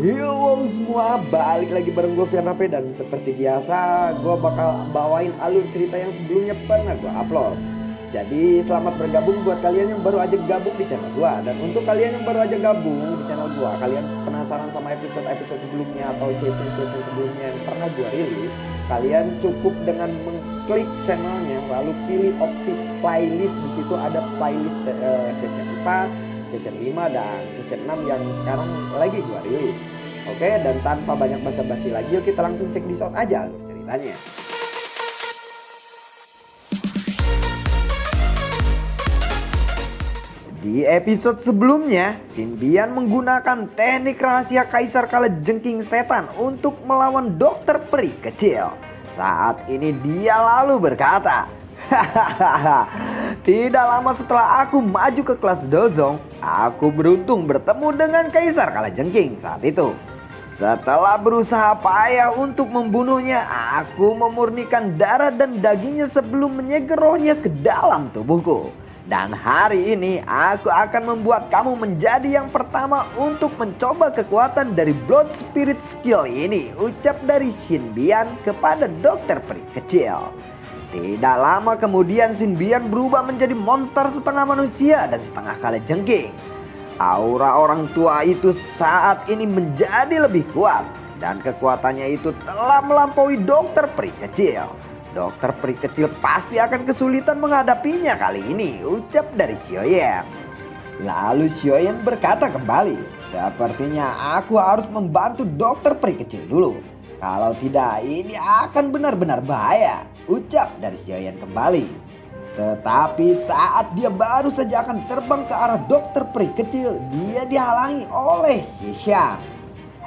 Yo semua, balik lagi bareng gue Fian HP. Dan seperti biasa gue bakal bawain alur cerita yang sebelumnya pernah gue upload. Jadi selamat bergabung buat kalian yang baru aja gabung di channel gue. Dan untuk kalian yang baru aja gabung di channel gue, kalian penasaran sama episode-episode sebelumnya atau session-session sebelumnya yang pernah gue rilis, kalian cukup dengan mengklik channelnya lalu pilih opsi playlist. Di situ ada playlist session 4, session 5 dan session 6 yang sekarang lagi gua rilis. Oke, dan tanpa banyak basa-basi lagi, yuk kita langsung cek di shot aja alur ceritanya. Di episode sebelumnya, Xin Bian menggunakan teknik rahasia Kaisar Kalajengking Setan untuk melawan dokter peri kecil. Saat ini dia lalu berkata, "Hahaha, tidak lama setelah aku maju ke kelas Dozong, aku beruntung bertemu dengan Kaisar Kalajengking saat itu. Setelah berusaha payah untuk membunuhnya, aku memurnikan darah dan dagingnya sebelum menyegel rohnya ke dalam tubuhku. Dan hari ini aku akan membuat kamu menjadi yang pertama untuk mencoba kekuatan dari Blood Spirit Skill ini," ucap dari Xin Bian kepada dokter peri kecil. Tidak lama kemudian Xin Bian berubah menjadi monster setengah manusia dan setengah kalajengking. Aura orang tua itu saat ini menjadi lebih kuat dan kekuatannya itu telah melampaui dokter peri kecil. Dokter peri kecil pasti akan kesulitan menghadapinya kali ini, ucap dari Xiaoyan. Lalu Xiaoyan berkata kembali, "Sepertinya aku harus membantu dokter peri kecil dulu. Kalau tidak ini akan benar-benar bahaya," ucap dari Xiaoyan kembali. Tetapi saat dia baru saja akan terbang ke arah dokter peri kecil, dia dihalangi oleh Xishan.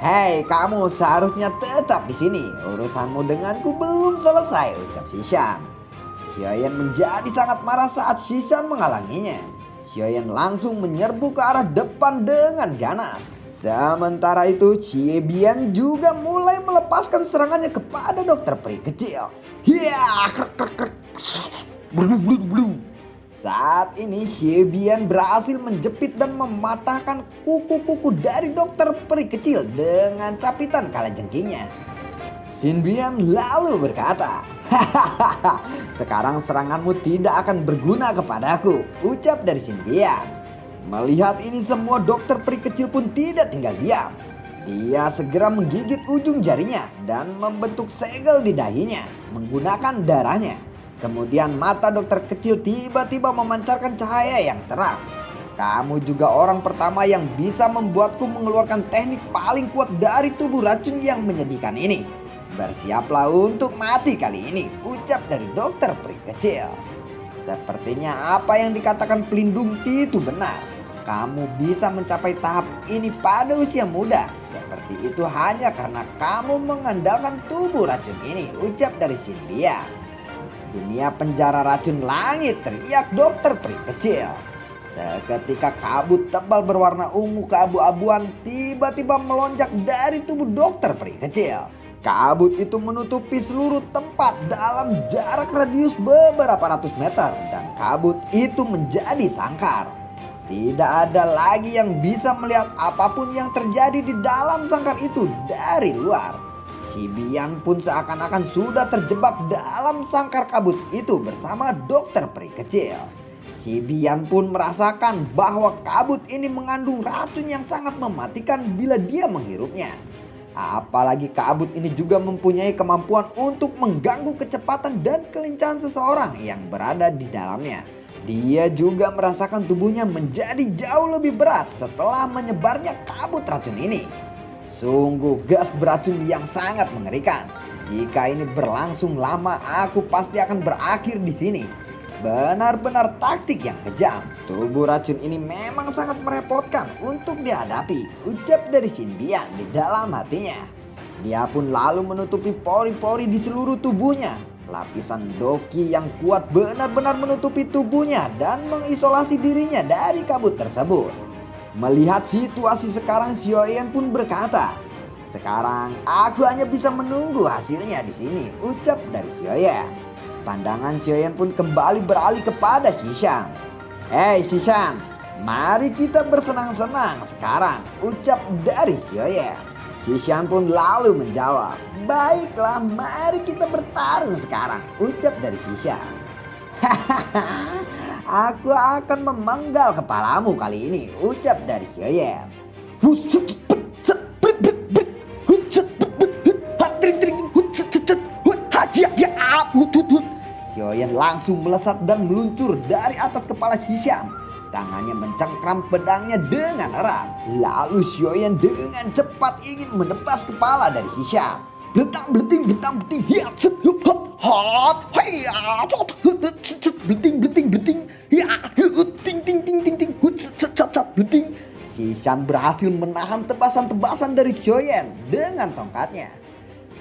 "Hei, kamu seharusnya tetap di sini. Urusanmu denganku belum selesai," ucap Xishan. Xiaoyan menjadi sangat marah saat Xishan menghalanginya. Xiaoyan langsung menyerbu ke arah depan dengan ganas. Sementara itu Xie Bian juga mulai melepaskan serangannya kepada dokter peri kecil. Saat ini Xie Bian berhasil menjepit dan mematahkan kuku-kuku dari dokter peri kecil dengan capitan kalajengkingnya. Xin Bian lalu berkata, "Hahaha, sekarang seranganmu tidak akan berguna kepadaku," ucap dari Xin Bian. Melihat ini semua, dokter peri kecil pun tidak tinggal diam. Dia segera menggigit ujung jarinya dan membentuk segel di dahinya menggunakan darahnya. Kemudian mata dokter kecil tiba-tiba memancarkan cahaya yang terang. "Kamu juga orang pertama yang bisa membuatku mengeluarkan teknik paling kuat dari tubuh racun yang menyedihkan ini. Bersiaplah untuk mati kali ini," ucap dari dokter peri kecil. Sepertinya apa yang dikatakan pelindung itu benar. Kamu bisa mencapai tahap ini pada usia muda. Seperti itu hanya karena kamu mengandalkan tubuh racun ini, ucap dari Xin Bian. "Dunia penjara racun langit," teriak dokter peri kecil. Seketika kabut tebal berwarna ungu keabu-abuan tiba-tiba melonjak dari tubuh dokter peri kecil. Kabut itu menutupi seluruh tempat dalam jarak radius beberapa ratus meter dan kabut itu menjadi sangkar. Tidak ada lagi yang bisa melihat apapun yang terjadi di dalam sangkar itu dari luar. Xie Bian pun seakan-akan sudah terjebak dalam sangkar kabut itu bersama dokter peri kecil. Xie Bian pun merasakan bahwa kabut ini mengandung racun yang sangat mematikan bila dia menghirupnya. Apalagi kabut ini juga mempunyai kemampuan untuk mengganggu kecepatan dan kelincahan seseorang yang berada di dalamnya. Dia juga merasakan tubuhnya menjadi jauh lebih berat setelah menyebarnya kabut racun ini. Sungguh gas beracun yang sangat mengerikan. Jika ini berlangsung lama, aku pasti akan berakhir di sini. Benar-benar taktik yang kejam. Tubuh racun ini memang sangat merepotkan untuk dihadapi, ucap dari Xin Bian di dalam hatinya. Dia pun lalu menutupi pori-pori di seluruh tubuhnya. Lapisan doki yang kuat benar-benar menutupi tubuhnya dan mengisolasi dirinya dari kabut tersebut. Melihat situasi sekarang, Xiaoyan pun berkata, "Sekarang aku hanya bisa menunggu hasilnya di sini," ucap dari Xiaoyan. Pandangan Xiaoyan pun kembali beralih kepada Xishan. "Hei Xishan, mari kita bersenang-senang sekarang," ucap dari Xiaoyan. Xishan pun lalu menjawab, "Baiklah, mari kita bertarung sekarang," ucap dari Xishan. "Hahaha, aku akan memenggal kepalamu kali ini," ucap dari Xiaoyan. Xiaoyan langsung melesat dan meluncur dari atas kepala Xishan. Tangannya mencengkram pedangnya dengan erat. Lalu Xiaoyan dengan cepat ingin menebas kepala dari Xishan. Bletang bleting bletang bleting, hiat set hup hop hot, hiya cot bleting bleting bleting, hiya ting ting ting ting ting hut set set set bleting. Xishan berhasil menahan tebasan-tebasan dari Xiaoyan dengan tongkatnya.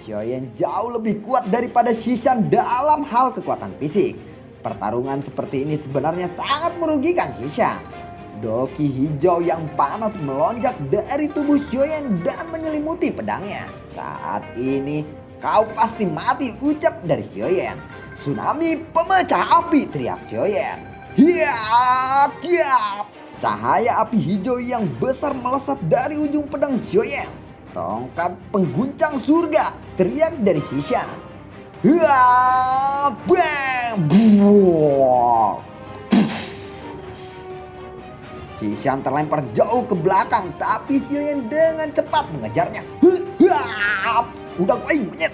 Xiaoyan jauh lebih kuat daripada Xishan dalam hal kekuatan fisik. Pertarungan seperti ini sebenarnya sangat merugikan Xishan. Doki hijau yang panas melonjak dari tubuh Xiaoyan dan menyelimuti pedangnya. "Saat ini kau pasti mati," ucap dari Xiaoyan. "Tsunami pemecah api," teriak Xiaoyan. "Hiat, hiat." Cahaya api hijau yang besar melesat dari ujung pedang Xiaoyan. "Tongkat pengguncang surga," teriak dari Xishan. "Hiat, bang, buang." Xishan terlempar jauh ke belakang, tapi Xiaoyan dengan cepat mengejarnya. "Udah gue monyet."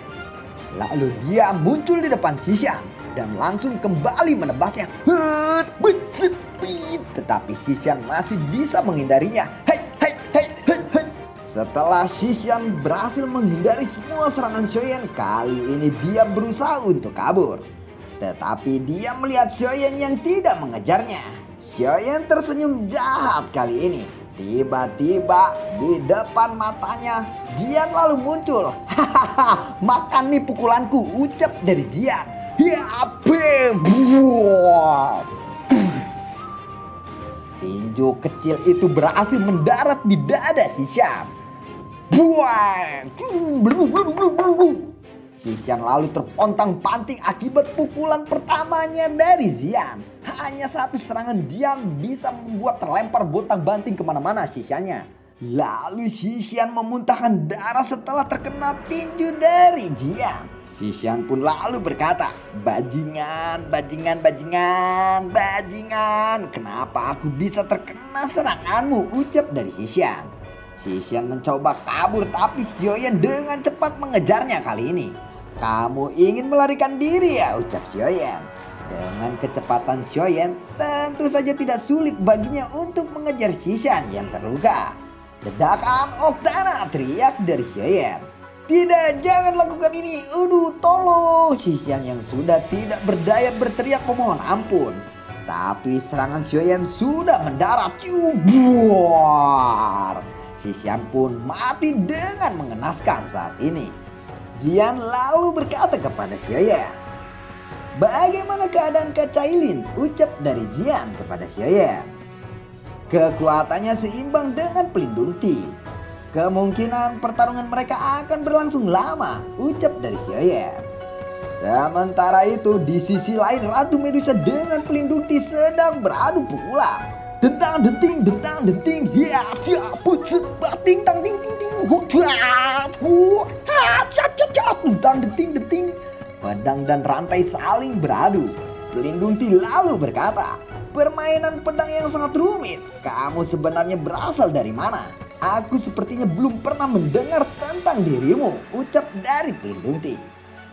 Lalu dia muncul di depan Xishan dan langsung kembali menebasnya. Tetapi Xishan masih bisa menghindarinya. Setelah Xishan berhasil menghindari semua serangan Xiaoyan, kali ini dia berusaha untuk kabur. Tetapi dia melihat Xiaoyan yang tidak mengejarnya. Xiaoyan tersenyum jahat kali ini. Tiba-tiba di depan matanya Jian lalu muncul. "Hahaha, makan nih pukulanku," ucap dari Jian. Tinju kecil itu berhasil mendarat di dada Xishan. Buang! Xishan lalu terpontang-panting akibat pukulan pertamanya dari Jian. Hanya satu serangan Jian bisa membuat terlempar bontang-banting kemana-mana Xishannya. Lalu Xishan memuntahkan darah setelah terkena tinju dari Jian. Xishan pun lalu berkata, "Bajingan, bajingan, bajingan, bajingan, kenapa aku bisa terkena seranganmu?" ucap dari Xishan. Xishan mencoba kabur tapi Xiaoyan dengan cepat mengejarnya kali ini. "Kamu ingin melarikan diri ya?" ucap Xiaoyan. Dengan kecepatan Xiaoyan, tentu saja tidak sulit baginya untuk mengejar Xishan yang terluka. "Ledakan Octana!" teriak dari Xiaoyan. "Tidak, jangan lakukan ini. Aduh, tolong!" Xishan yang sudah tidak berdaya berteriak memohon ampun. Tapi serangan Xiaoyan sudah mendarat. Buar! Xishan pun mati dengan mengenaskan saat ini. Jian lalu berkata kepada Xiaoyan, "Bagaimana keadaan Kak Cailin?" ucap dari Jian kepada Xiaoyan. "Kekuatannya seimbang dengan pelindung tim. Kemungkinan pertarungan mereka akan berlangsung lama," ucap dari Xiaoyan. Sementara itu di sisi lain Ratu Medusa dengan pelindung tim sedang beradu pukulan. Dentang denting, hiya cia putset bating tang ding ding ding dentang denting. Pedang dan rantai saling beradu. Pelindung Ti lalu berkata, "Permainan pedang yang sangat rumit. Kamu sebenarnya berasal dari mana? Aku sepertinya belum pernah mendengar tentang dirimu," ucap dari Pelindung Ti.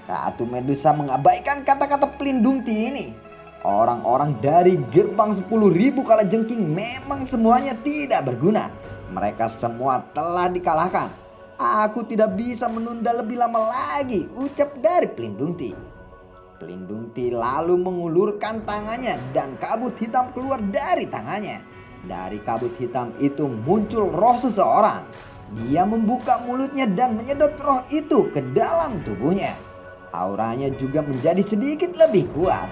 Ratu Medusa mengabaikan kata-kata Pelindung Ti ini. Orang-orang dari gerbang 10.000 kalajengking memang semuanya tidak berguna. Mereka semua telah dikalahkan. "Aku tidak bisa menunda lebih lama lagi," ucap dari Pelindung Ti. Pelindung Ti lalu mengulurkan tangannya dan kabut hitam keluar dari tangannya. Dari kabut hitam itu muncul roh seseorang. Dia membuka mulutnya dan menyedot roh itu ke dalam tubuhnya. Auranya juga menjadi sedikit lebih kuat.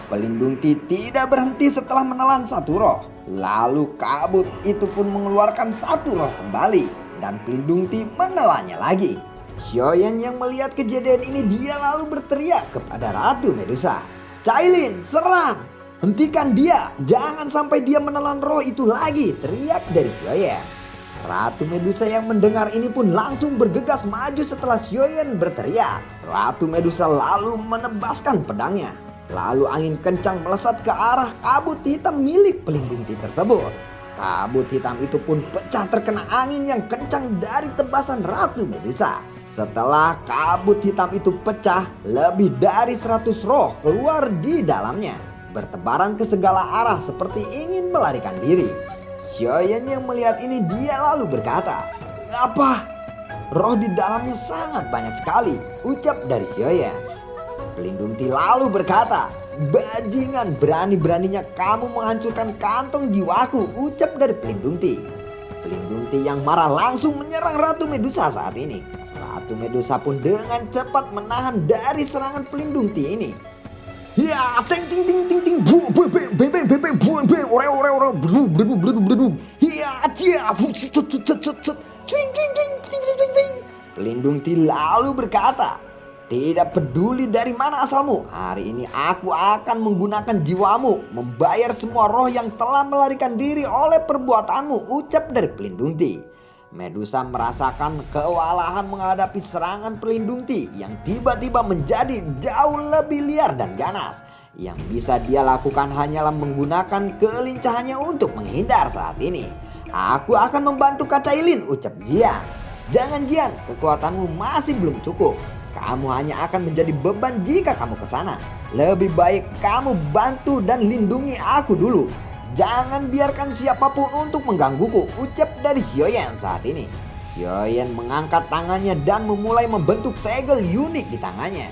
Pelindung Ti tidak berhenti setelah menelan satu roh. Lalu kabut itu pun mengeluarkan satu roh kembali. Dan Pelindung Ti menelannya lagi. Xiaoyan yang melihat kejadian ini dia lalu berteriak kepada Ratu Medusa, "Cailin, serang! Hentikan dia! Jangan sampai dia menelan roh itu lagi!" teriak dari Xiaoyan. Ratu Medusa yang mendengar ini pun langsung bergegas maju setelah Xiaoyan berteriak. Ratu Medusa lalu menebaskan pedangnya. Lalu angin kencang melesat ke arah kabut hitam milik Pelindungti tersebut. Kabut hitam itu pun pecah terkena angin yang kencang dari tebasan Ratu Medusa. Setelah kabut hitam itu pecah, lebih dari 100 roh keluar di dalamnya, bertebaran ke segala arah seperti ingin melarikan diri. Xiaoyan yang melihat ini, dia lalu berkata, "Apa? Roh di dalamnya sangat banyak sekali," ucap dari Xiaoyan. Pelindungti lalu berkata, "Bajingan, berani-beraninya kamu menghancurkan kantong jiwaku," ucap dari Pelindungti. Pelindungti yang marah langsung menyerang Ratu Medusa saat ini. Ratu Medusa pun dengan cepat menahan dari serangan Pelindungti ini. Ya, ting ting ting ting ting, bu bu bu bu bu bu bu bu, ore ore ore, blu blu blu blu blu, ya cia, cut cut cut cut cut, cing cing cing cing cing cing. Pelindungti lalu berkata, "Tidak peduli dari mana asalmu, hari ini aku akan menggunakan jiwamu, membayar semua roh yang telah melarikan diri oleh perbuatanmu," ucap dari Pelindungti. Medusa merasakan kewalahan menghadapi serangan Pelindungti yang tiba-tiba menjadi jauh lebih liar dan ganas. Yang bisa dia lakukan hanyalah menggunakan kelincahannya untuk menghindar saat ini. "Aku akan membantu Kacailin," ucap Jian. "Jangan Jian, kekuatanmu masih belum cukup. Kamu hanya akan menjadi beban jika kamu ke sana. Lebih baik kamu bantu dan lindungi aku dulu. Jangan biarkan siapapun untuk menggangguku," ucap dari Xiaoyan saat ini. Xiaoyan mengangkat tangannya dan memulai membentuk segel unik di tangannya.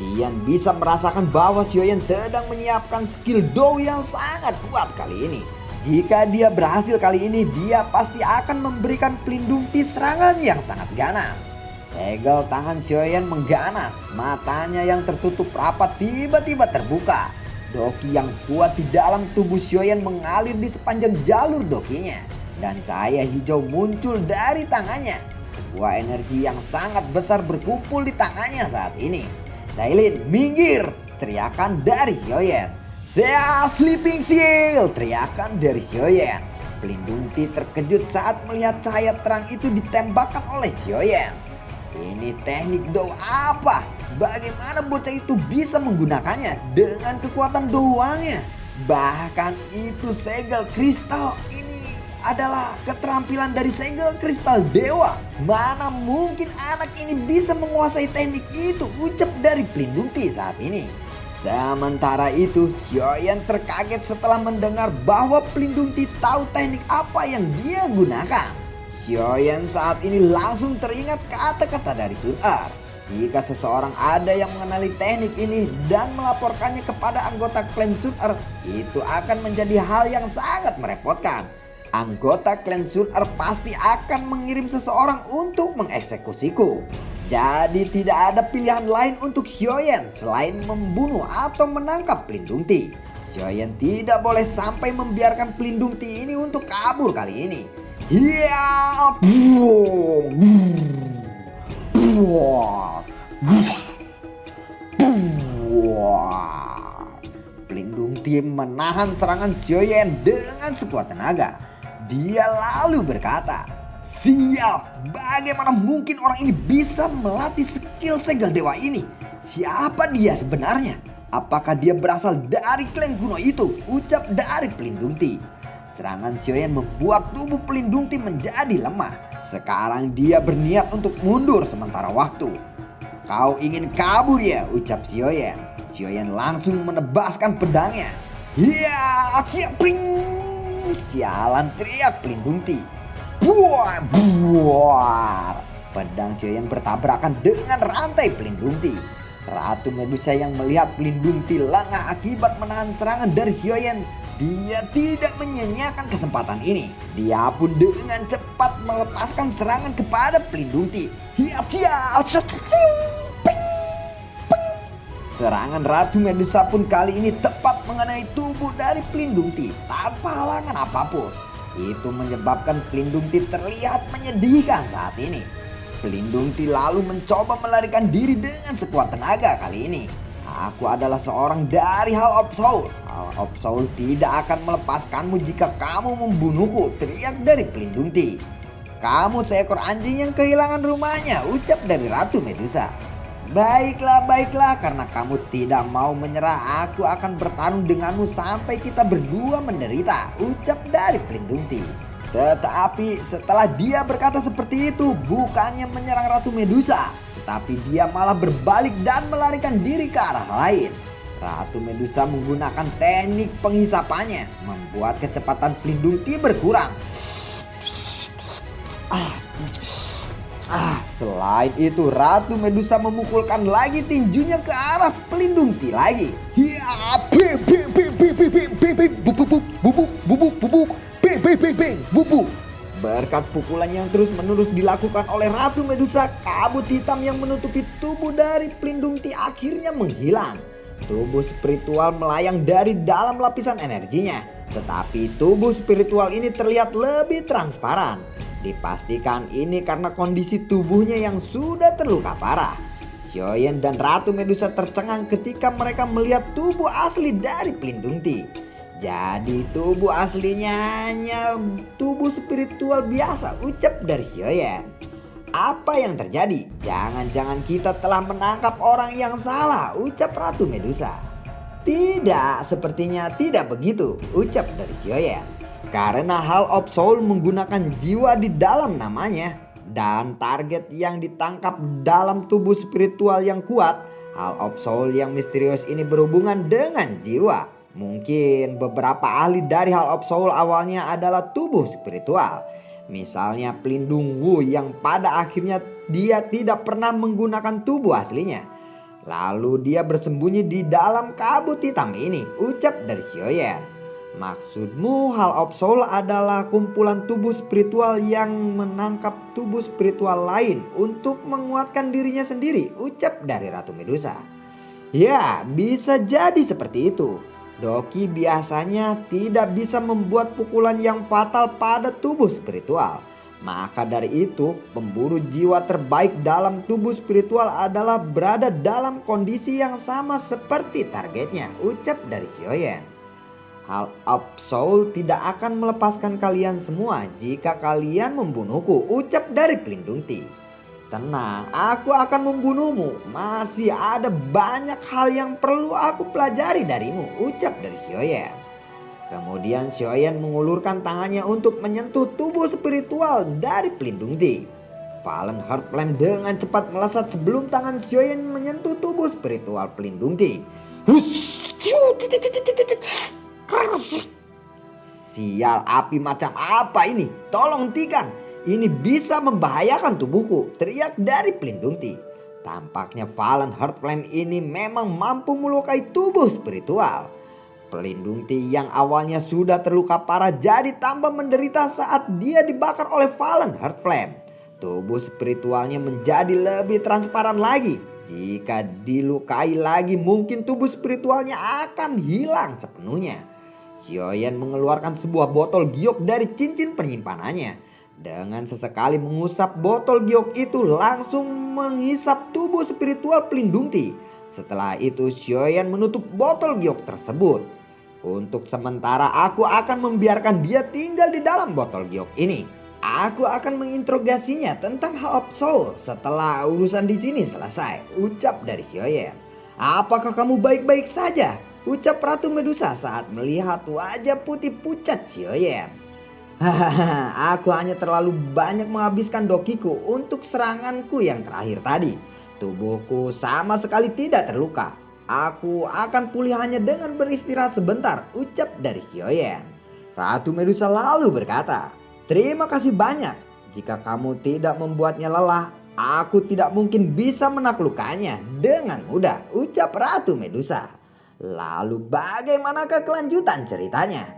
Jian bisa merasakan bahwa Xiaoyan sedang menyiapkan skill Dou yang sangat kuat kali ini. Jika dia berhasil kali ini, dia pasti akan memberikan Pelindungti serangan yang sangat ganas. Segel tangan Xiaoyan mengganas, matanya yang tertutup rapat tiba-tiba terbuka. Doki yang kuat di dalam tubuh Xiaoyan mengalir di sepanjang jalur dokinya, dan cahaya hijau muncul dari tangannya. Sebuah energi yang sangat besar berkumpul di tangannya saat ini. "Cailin, minggir!" teriakan dari Xiaoyan. "Saya Sleeping Seal!" teriakan dari Xiaoyan. Pelindungti terkejut saat melihat cahaya terang itu ditembakkan oleh Xiaoyan. Ini teknik Dou apa? Bagaimana bocah itu bisa menggunakannya dengan kekuatan doangnya? Bahkan itu segel kristal ini adalah keterampilan dari segel kristal dewa. Mana mungkin anak ini bisa menguasai teknik itu, ucap dari Pelindungti saat ini. Sementara itu, Xiaoyan terkaget setelah mendengar bahwa Pelindungti tahu teknik apa yang dia gunakan. Xiaoyan saat ini langsung teringat kata-kata dari Sun Er. Jika seseorang ada yang mengenali teknik ini dan melaporkannya kepada anggota klan Sun Er, itu akan menjadi hal yang sangat merepotkan. Anggota klan Sun Er pasti akan mengirim seseorang untuk mengeksekusiku. Jadi tidak ada pilihan lain untuk Xiaoyan selain membunuh atau menangkap Pelindungti. Xiaoyan tidak boleh sampai membiarkan Pelindungti ini untuk kabur kali ini. Ya, Pelindungti menahan serangan Xiaoyan dengan sekuat tenaga. Dia lalu berkata, "Sial, bagaimana mungkin orang ini bisa melatih skill segel dewa ini? Siapa dia sebenarnya? Apakah dia berasal dari klan kuno itu?" ucap dari Pelindungti. Serangan Xiaoyan membuat tubuh Pelindungti menjadi lemah. Sekarang dia berniat untuk mundur sementara waktu. "Kau ingin kabur ya?" ucap Xiaoyan. Xiaoyan langsung menebaskan pedangnya. "Ya, ciapring!" Sialan, teriak Pelindungti. Buar, buar. Pedang Xiaoyan bertabrakan dengan rantai Pelindungti. Ratu Medusa yang melihat Pelindungti lengah akibat menahan serangan dari Xiaoyan, dia tidak menyia-nyiakan kesempatan ini. Dia pun dengan cepat melepaskan serangan kepada Pelindungti. Serangan Ratu Medusa pun kali ini tepat mengenai tubuh dari Pelindungti tanpa halangan apapun. Itu menyebabkan Pelindungti terlihat menyedihkan saat ini. Pelindungti lalu mencoba melarikan diri dengan sekuat tenaga kali ini. "Aku adalah seorang dari Hall of Soul. Hall of Soul tidak akan melepaskanmu jika kamu membunuhku," teriak dari Pelindungti. Kamu seekor anjing yang kehilangan rumahnya, ucap dari Ratu Medusa. Baiklah, baiklah, karena kamu tidak mau menyerah, aku akan bertarung denganmu sampai kita berdua menderita, ucap dari Pelindung Ti. Tetapi setelah dia berkata seperti itu, bukannya menyerang Ratu Medusa, tetapi dia malah berbalik dan melarikan diri ke arah lain. Ratu Medusa menggunakan teknik penghisapannya, membuat kecepatan Pelindung Ti berkurang. Selain itu, Ratu Medusa memukulkan lagi tinjunya ke arah Pelindung Ti lagi. Berkat pukulan yang terus-menerus dilakukan oleh Ratu Medusa, kabut hitam yang menutupi tubuh dari Pelindung Ti akhirnya menghilang. Tubuh spiritual melayang dari dalam lapisan energinya, tetapi tubuh spiritual ini terlihat lebih transparan. Dipastikan ini karena kondisi tubuhnya yang sudah terluka parah. Xiaoyan dan Ratu Medusa tercengang ketika mereka melihat tubuh asli dari Pelindung Ti. Jadi tubuh aslinya hanya tubuh spiritual biasa, ucap dari Xiaoyan. Apa yang terjadi? Jangan-jangan kita telah menangkap orang yang salah, ucap Ratu Medusa. Tidak, sepertinya tidak begitu, ucap dari Xiaoyan. Karena Hall of Soul menggunakan jiwa di dalam namanya, dan target yang ditangkap dalam tubuh spiritual yang kuat, Hall of Soul yang misterius ini berhubungan dengan jiwa. Mungkin beberapa ahli dari Hall of Soul awalnya adalah tubuh spiritual. Misalnya Pelindung Wu yang pada akhirnya dia tidak pernah menggunakan tubuh aslinya. Lalu dia bersembunyi di dalam kabut hitam ini, ucap dari Xiaoyan. Maksudmu Hall of Soul adalah kumpulan tubuh spiritual yang menangkap tubuh spiritual lain untuk menguatkan dirinya sendiri, ucap dari Ratu Medusa. Ya, bisa jadi seperti itu. Doki biasanya tidak bisa membuat pukulan yang fatal pada tubuh spiritual. Maka dari itu, pemburu jiwa terbaik dalam tubuh spiritual adalah berada dalam kondisi yang sama seperti targetnya, ucap dari Xiaoyan. Hall of Soul tidak akan melepaskan kalian semua jika kalian membunuhku, ucap dari Pelindung Ti. Tenang, aku akan membunuhmu. Masih ada banyak hal yang perlu aku pelajari darimu, ucap dari Xiaoyan. Kemudian Xiaoyan mengulurkan tangannya untuk menyentuh tubuh spiritual dari Pelindung Ti. Fallen Heart Flame dengan cepat melesat sebelum tangan Xiaoyan menyentuh tubuh spiritual Pelindung Ti. Sial, api macam apa ini? Tolong hentikan. Ini bisa membahayakan tubuhku, teriak dari Pelindung Ti. Tampaknya Fallen Heart Flame ini memang mampu melukai tubuh spiritual. Pelindung Ti yang awalnya sudah terluka parah jadi tambah menderita saat dia dibakar oleh Fallen Heart Flame. Tubuh spiritualnya menjadi lebih transparan lagi. Jika dilukai lagi mungkin tubuh spiritualnya akan hilang sepenuhnya. Xiaoyan mengeluarkan sebuah botol giok dari cincin penyimpanannya. Dengan sesekali mengusap botol giok itu langsung menghisap tubuh spiritual Pelindung Ti. Setelah itu Xiaoyan menutup botol giok tersebut. Untuk sementara aku akan membiarkan dia tinggal di dalam botol giok ini. Aku akan menginterogasinya tentang Hall of Soul setelah urusan di sini selesai, ucap dari Xiaoyan. Apakah kamu baik-baik saja? Ucap Ratu Medusa saat melihat wajah putih pucat Xiaoyan. Hahaha, aku hanya terlalu banyak menghabiskan dokiku untuk seranganku yang terakhir tadi. Tubuhku sama sekali tidak terluka. Aku akan pulih hanya dengan beristirahat sebentar, ucap dari Xiaoyan. Ratu Medusa lalu berkata, terima kasih banyak. Jika kamu tidak membuatnya lelah, aku tidak mungkin bisa menaklukkannya dengan mudah, ucap Ratu Medusa. Lalu bagaimanakah kelanjutan ceritanya?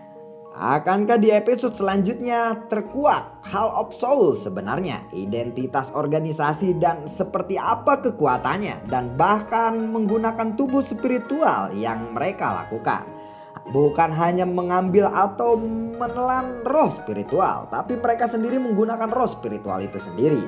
Akankah di episode selanjutnya terkuak Hall of Soul sebenarnya, identitas organisasi dan seperti apa kekuatannya, dan bahkan menggunakan tubuh spiritual yang mereka lakukan? Bukan hanya mengambil atau menelan roh spiritual, tapi mereka sendiri menggunakan roh spiritual itu sendiri.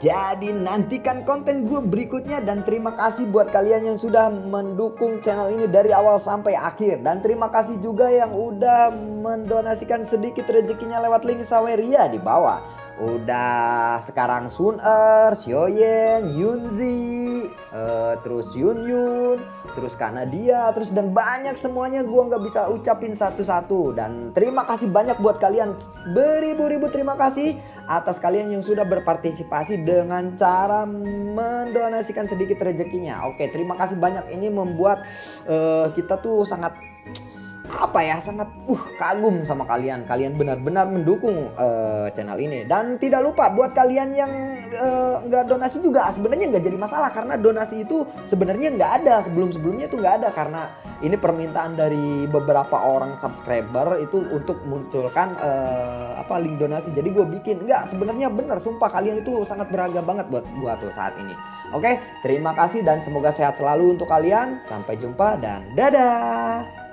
Jadi nantikan konten gue berikutnya, dan terima kasih buat kalian yang sudah mendukung channel ini dari awal sampai akhir. Dan terima kasih juga yang udah mendonasikan sedikit rezekinya lewat link Saweria di bawah. Udah sekarang Sun-er, Xiaoyan, Yunzi, terus Yunyun, terus Kanadia, terus dan banyak semuanya gua nggak bisa ucapin satu-satu. Dan terima kasih banyak buat kalian, beribu-ribu terima kasih atas kalian yang sudah berpartisipasi dengan cara mendonasikan sedikit rezekinya. Oke, terima kasih banyak, ini membuat kita tuh sangat sangat kagum sama kalian. Kalian benar-benar mendukung channel ini. Dan tidak lupa buat kalian yang nggak donasi juga sebenarnya nggak jadi masalah, karena donasi itu sebenarnya nggak ada sebelumnya itu nggak ada, karena ini permintaan dari beberapa orang subscriber itu untuk munculkan link donasi. Jadi gue bikin, nggak, sebenarnya bener, sumpah kalian itu sangat berharga banget buat gue tuh saat ini. Oke, terima kasih dan semoga sehat selalu untuk kalian. Sampai jumpa dan dadah.